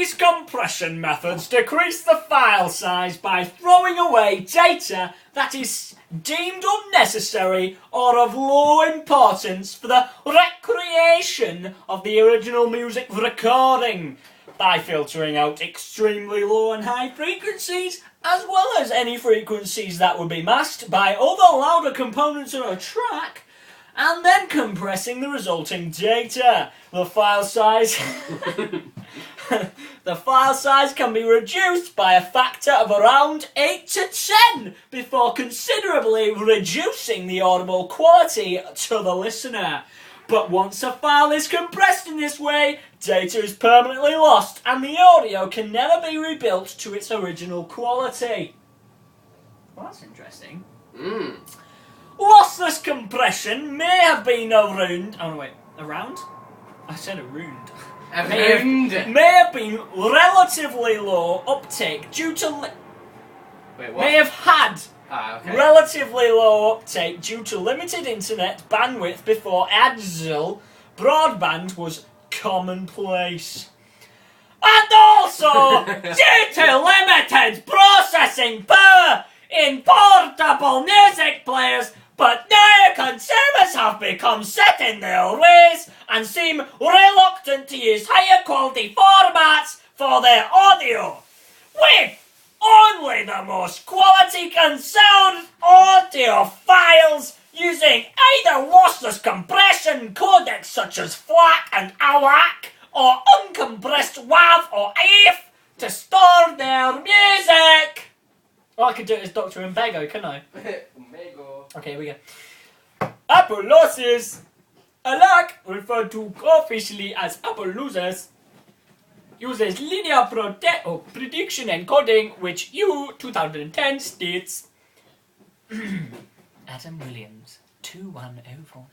These compression methods decrease the file size by throwing away data that is deemed unnecessary or of low importance for the recreation of the original music recording, by filtering out extremely low and high frequencies, as well as any frequencies that would be masked by other louder components of a track, and then compressing the resulting data. The file size the file size can be reduced by a factor of around 8 to 10 before considerably reducing the audible quality to the listener. But once a file is compressed in this way, data is permanently lost and the audio can never be rebuilt to its original quality. Well, that's interesting. Lossless compression may have been around... Oh, no, wait. Around? I said around. May have been relatively low uptake due to... Wait, what? May have had relatively low uptake due to limited internet bandwidth before ADSL broadband was commonplace. And also due to limited processing power in portable music players, but now consumers have become set in their ways and seem reluctant to use higher quality formats for their audio, with only the most quality concerned audio files using either lossless compression codecs such as FLAC and AWAC or uncompressed WAV or AIF to store their music. Well, I could do it as Dr. Mbego, couldn't I? Okay, here we go. Apple losses. ALAC, referred to officially as Apple losers, uses linear prediction encoding, which U 2010 states Adam Williams 2104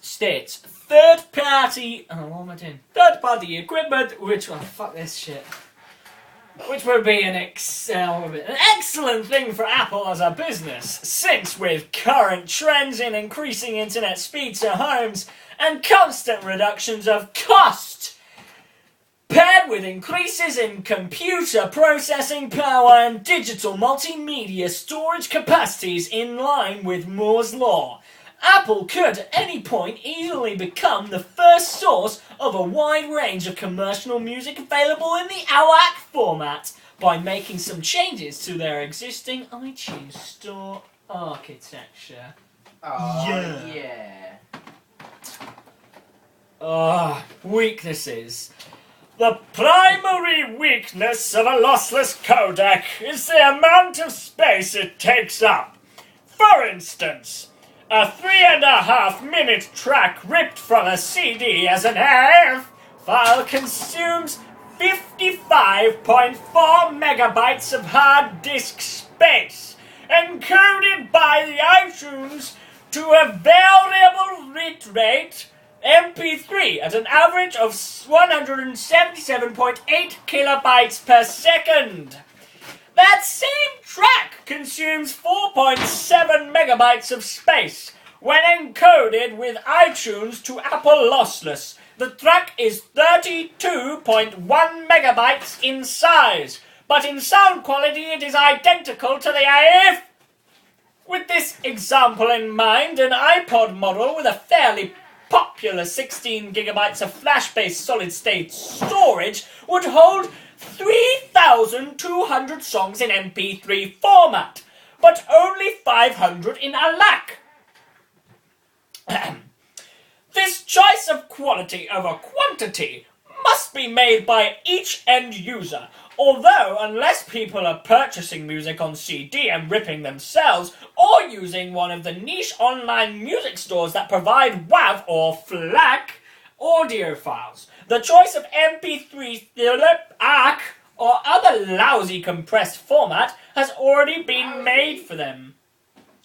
states third party equipment, which fuck this shit. Which would be an excellent thing for Apple as a business, since with current trends in increasing internet speed to homes and constant reductions of cost, paired with increases in computer processing power and digital multimedia storage capacities in line with Moore's Law, Apple could at any point easily become the first source of a wide range of commercial music available in the AWAC format by making some changes to their existing iTunes Store architecture. Weaknesses. The primary weakness of a lossless codec is the amount of space it takes up. For instance, a 3.5-minute track ripped from a CD as an AF file consumes 55.4 megabytes of hard disk space, encoded by the iTunes to a variable bit rate MP3 at an average of 177.8 kilobytes per second. That same track consumes 4.7 megabytes of space when encoded with iTunes to Apple lossless. The track is 32.1 megabytes in size, but in sound quality it is identical to the AF. With this example in mind, an iPod model with a fairly popular 16 gigabytes of flash-based solid-state storage would hold 3,200 songs in MP3 format, but only 500 in ALAC. This choice of quality over quantity must be made by each end user, although unless people are purchasing music on CD and ripping themselves, or using one of the niche online music stores that provide WAV or FLAC audio files, the choice of MP3, ALAC, or other lousy compressed format has already been made for them.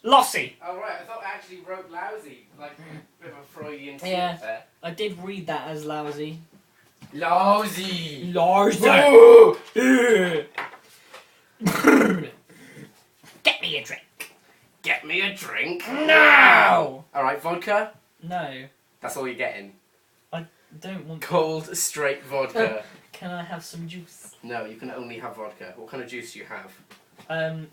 Lossy. Oh right, I thought I actually wrote lousy, like a bit of a Freudian slip there. I did read that as lousy. Lousy! Get me a drink. Get me a drink? No! Alright, vodka? No. That's all you're getting. don't want Cold, straight vodka. Can I have some juice? No, you can only have vodka. What kind of juice do you have?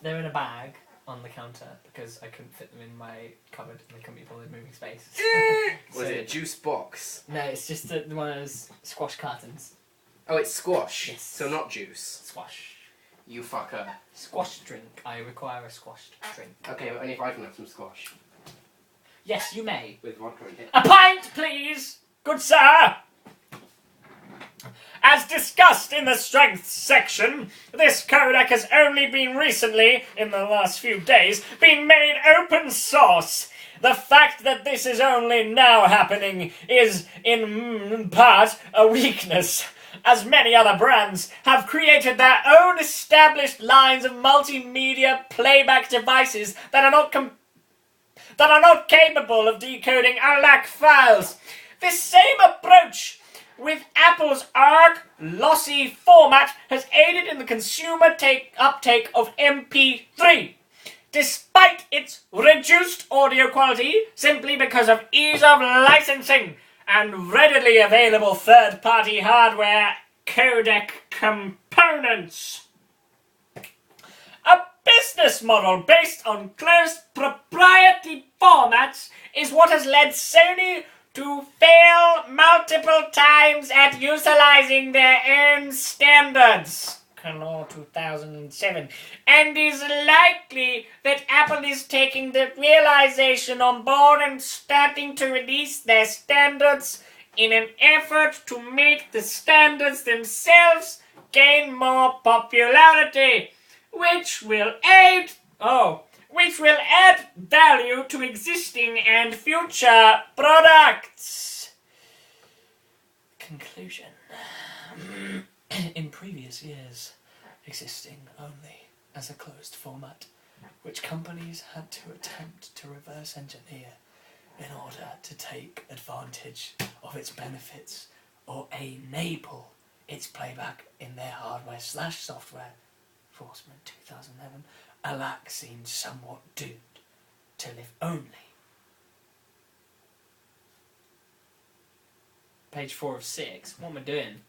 They're in a bag on the counter because I couldn't fit them in my cupboard and they couldn't be pulled in moving space. Was it a juice box? No, it's just one of those squash cartons. Oh, it's squash. Yes. So not juice. Squash. You fucker. Squash drink. I require a squash drink. Okay, but only if I can have some squash. Yes, you may. With vodka in it. A pint, please, good sir. As discussed in the strength section, this codec has only been recently, in the last few days, been made open source. The fact that this is only now happening is, in part, a weakness, as many other brands have created their own established lines of multimedia playback devices that are not capable of decoding ALAC files. This same approach with Apple's ARC lossy format has aided in the consumer uptake of MP3, despite its reduced audio quality simply because of ease of licensing and readily available third-party hardware codec components. A business model based on closed proprietary formats is what has led Sony to fail multiple times at utilizing their own standards. Canal 2007. And is likely that Apple is taking the realization on board and starting to release their standards in an effort to make the standards themselves gain more popularity, which will add value to existing and future products. Conclusion. In previous years, existing only as a closed format, which companies had to attempt to reverse engineer in order to take advantage of its benefits or enable its playback in their hardware/software. Forceman 2011. ALAC seems somewhat doomed to live only. Page 4 of 6. What am I doing?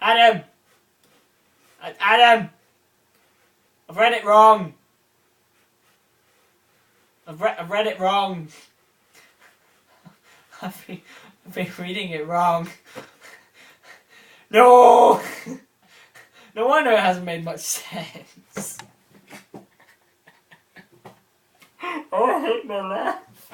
Adam! Adam! I've read it wrong. I've read it wrong. I've been reading it wrong. No! No wonder it hasn't made much sense. Oh, I hate my life.